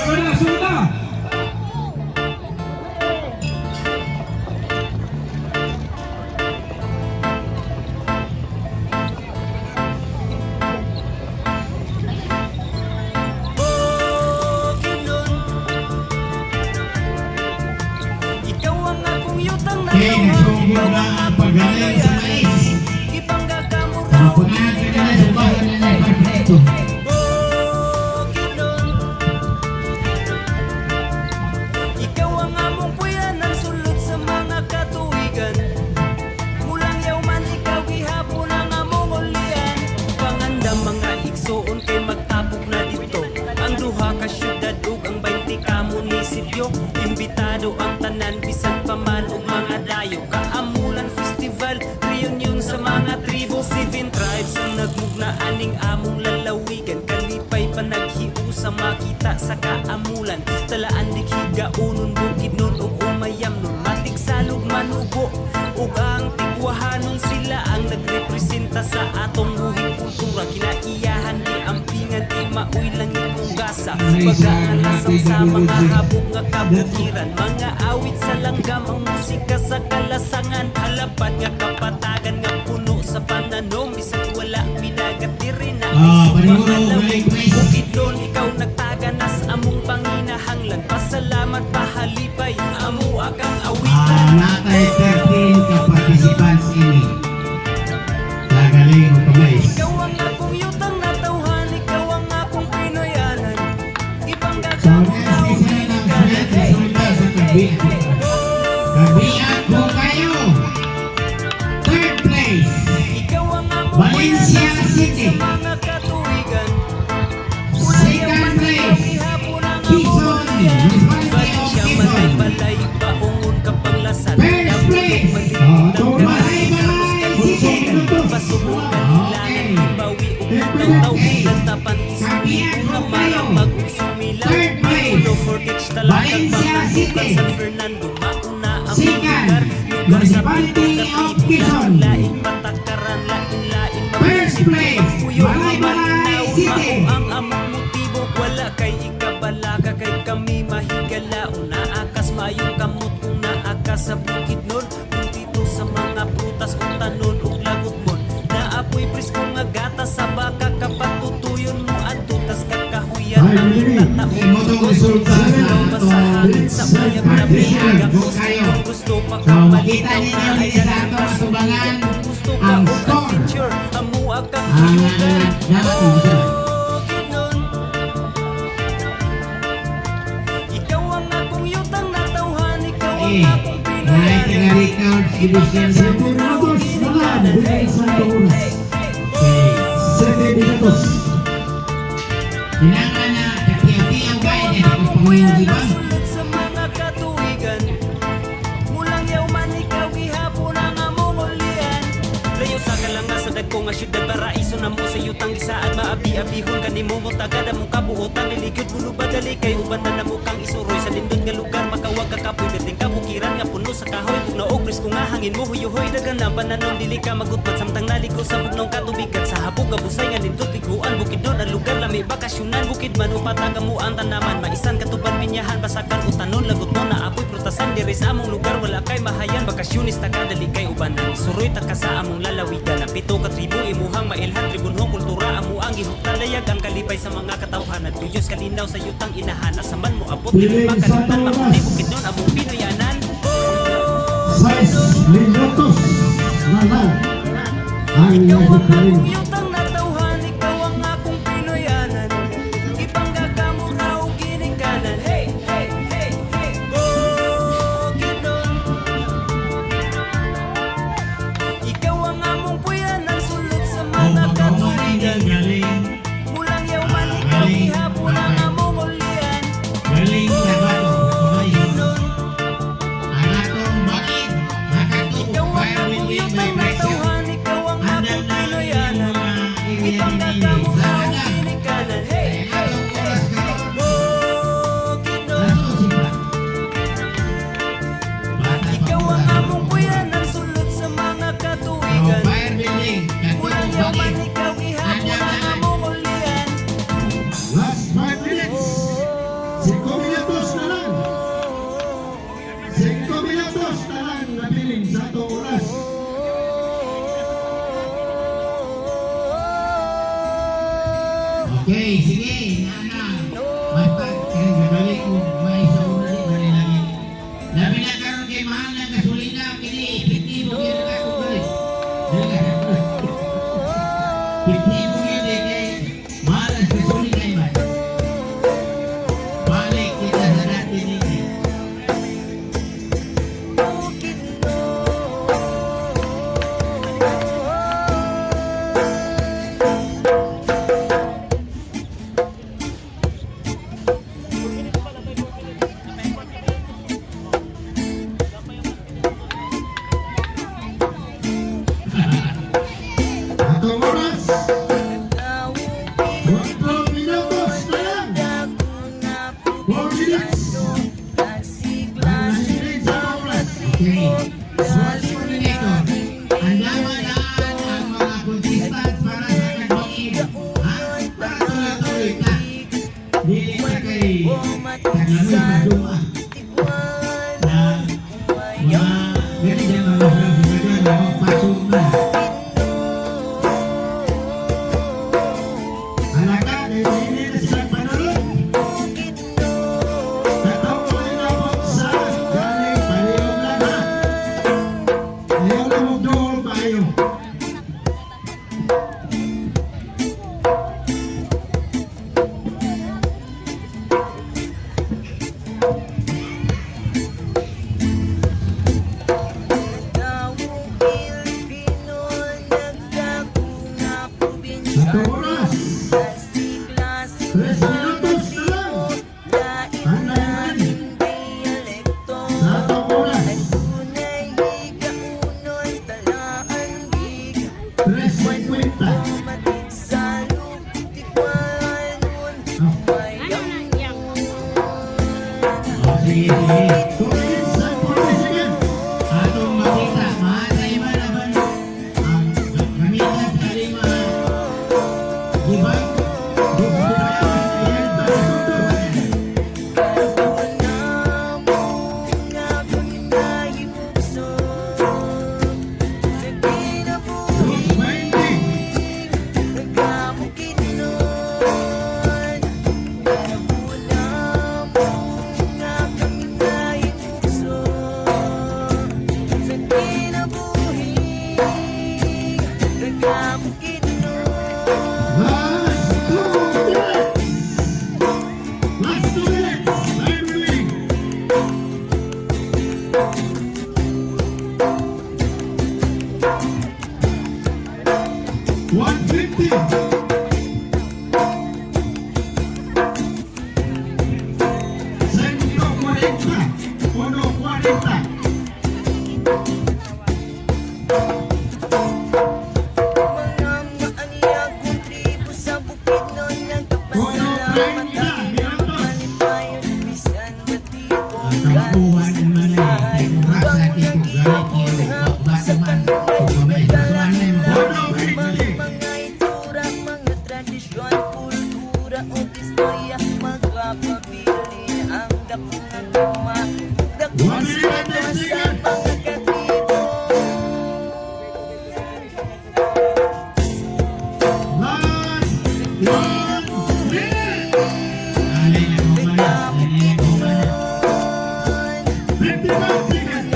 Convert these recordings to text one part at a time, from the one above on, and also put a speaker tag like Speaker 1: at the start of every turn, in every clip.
Speaker 1: Kamera, sunda!
Speaker 2: Okay, nagsubo na ang paggaling sa mais. Mapunaan ka na sa bahay na nagpapito.
Speaker 3: Ikaw ang among puyan ng sulod sa mga katuwigan. Mulang yawman ikaw gihapon ang among ulian. Pangandam mga igsoon kay magtapok na dito. Ang duha ka syudad ug ang 20 ka munisipyo. Imbitado ang tanan bisan pa man ug mga dayo. Kaamulan festival, reunion sa mga tribo. 7 tribes ang nagmugna aning among lalawigan. Kalipay pa naghiu sa makita sa kaamulan. Talaan dikhiga unon bukid nun ug umayam nun. Matig salog manubo ug ang tigwahanon sila ang nagrepresenta sa atong buhing kultura. Kinaiyahan di ampingan kay maoy lang imong gasa. Pag-aanlasam sa mga habog nga kabukiran. Mga awit sa langgam ang musika sa kalasangan. Halapat nga kapatagan nga puno sa pananom. Bisag wala minagat diri na isip pangalawin. Bukid doon ikaw nagtaganas among panginahanglan. Pasalamat pahalipay amo akang awitan.
Speaker 2: Natay 13 ka participants ini. Nagaling mo kamais.
Speaker 3: Ikaw ang akong yutang natawhan. Ikaw ang akong pinoyanan. Ibangga
Speaker 2: So,
Speaker 3: ka mo
Speaker 2: next
Speaker 3: na
Speaker 2: is na ng friend resulta sa kabihan. Kabihan po kayo. Third place.
Speaker 3: Ikaw ang among
Speaker 2: Valencia
Speaker 3: puyan ng
Speaker 2: City.
Speaker 3: sulod sa mga katuwigan.
Speaker 2: Second place. Quezon,
Speaker 3: Valencia malay balay paungon ka panglasan.
Speaker 2: First place. Balay City.
Speaker 3: Pasubok kanilangan ibawi ug taw-taw tapan isip nga maramag ug sumila.
Speaker 2: Third place.
Speaker 3: Ulo Fortich talagang
Speaker 2: Valencia City.
Speaker 3: pangatukan San Fernando mauna ang
Speaker 2: Second,
Speaker 3: lugar sa
Speaker 2: Municipality of Quezon.
Speaker 3: laing patakaran lain-lain
Speaker 2: First place, Balay City.
Speaker 3: ang among motibo wala kay ikabalaga kay kami mahigala unaakas mayong kamot kung naakas sa bukid nun kung dito sa mga prutas ug tanon ug lagot mon naapoy presko nga gata sa baka kapatutuyon mo adto tas kakahuyan
Speaker 2: Ay,
Speaker 3: ang
Speaker 2: Mimi,
Speaker 3: itataon
Speaker 2: imo tong resulta sa
Speaker 3: basahangin sa uyab na biga
Speaker 2: Go kayo.
Speaker 3: gusto pa
Speaker 2: So,
Speaker 3: ka
Speaker 2: makita ninyo dito sa atong tubangan
Speaker 3: gusto ka
Speaker 2: ang
Speaker 3: og
Speaker 2: score.
Speaker 3: picture amo akang
Speaker 2: Ang
Speaker 3: kiyugan
Speaker 2: dapat mo sa
Speaker 3: Kinon. Ikaw ang akong yutang natawhan, ikaw ang
Speaker 2: Eh,
Speaker 3: akong
Speaker 2: may
Speaker 3: pinoyanan.
Speaker 2: taga-record division sa
Speaker 1: Minutos, mga bigay sa oras.
Speaker 2: Okay.
Speaker 1: 7 minutos.
Speaker 2: Kinanga na katiyaw-tiyaw kayo na di ko
Speaker 3: Among
Speaker 2: panguyin
Speaker 3: puyan
Speaker 2: di ba?
Speaker 3: ang sulod sa mga katuwigan. Mulang yawman ikaw gihapon ang among ulian. Layo sa kalanga sa dagko nga syudad paraiso na mo sa yutang gisaad maabi-abihon kanimo mo tagad among kabuotan niligid pulo badali kay uban na namo kang isuroy sa lindot nga lugar makawag ka kapoy dating kabukiran nga puno sa kahoy ug naog presko nga hangin mo huyuhoy dagan na bananon dili ka magutpat samtang naliko sa bugnaw katubigan sa habog nga busay nga lindot tiguan bukid don ang lugar lami bakasyonan bukid man upataga mo ang tanaman maisan katuban pinyahan basakan utanon lagot mo na apoy prutasan diri sa among lugar wala kay mahayan bakasyonista ka dali kay ubanan suroy ta ka sa among lalawigan ang pito ka tribo imuhang mailhan tribunhong kultura amo ang gihuptan dayag ang kalipay sa mga katawhan at tuyos kalinaw sa yutang inahan asaman mo abot dili
Speaker 1: Piling sa
Speaker 3: makalimutan
Speaker 1: oras.
Speaker 3: mauni bukid don among pinoyanan
Speaker 1: 6 minutos. Wala. Ang
Speaker 3: ikaw ang
Speaker 1: nagpaparin.
Speaker 3: akong yutang natawhan ikaw ang akong pinoyanan ibangga ka mo na ug ginikanan hey hey hey hey Kinon. Ikaw ang among puyan ang sulod sa mga katuwigan. Mulang yawman ikaw gihapon ang among ulian.
Speaker 2: Galing sa bato.
Speaker 3: Kinon.
Speaker 2: Ang atong bakit. Nakatuko.
Speaker 3: Ikaw ang
Speaker 2: Kaya
Speaker 3: akong
Speaker 2: win-win
Speaker 3: yutang
Speaker 2: may presyo.
Speaker 3: natawhan, ikaw ang
Speaker 2: Andal
Speaker 3: akong
Speaker 2: na yung
Speaker 3: pinoyanan.
Speaker 2: mga Taglanoy, Padua. Na mga ganyan dyan mga mga na magpasok na. Alaga, hindi na sila panalo. Tatawag ko rin ako sa galing palihog lang ha. Ayaw na magdool pa kayo. Satu oras. 3 minutos na lang. Tandaan yan. Satu oras. 3:50. Oh, sige, sige. 2 minutes and 40 seconds. Atong makita, maanay man naman ang gamitan sa lima. Diba? Ayan pa sa sunod. Dos 20. Last 2 minutes. Last 2 minutes. Time remaining. $150. Sento 40. 1:40. Kabuuan ng manay, rasa tipo galit kilo, basa man, kung mamay, basuan na yung bono,
Speaker 3: Mga itura, mga tradisyon, kultura o istorya, magpapabilin ang dakunan luma. Dakong
Speaker 2: 1 minute and 10
Speaker 3: sa
Speaker 2: seconds.
Speaker 3: mga katibo.
Speaker 2: Last 1 minute. Alay na kumalas, alay na kumalas. 55 seconds.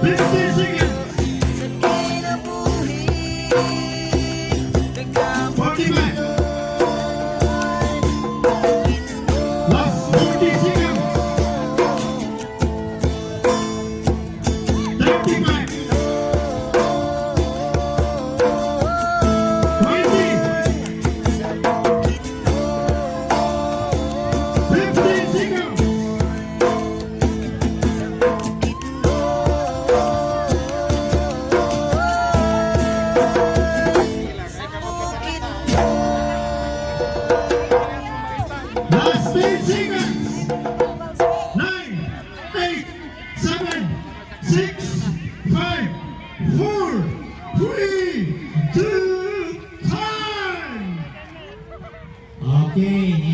Speaker 2: 50 seconds. 45. Last 40 seconds. 35. 20. 15 seconds. Last 10 seconds. 9, 8, 7, 6, 5, 4, 3, 2, time. Okay.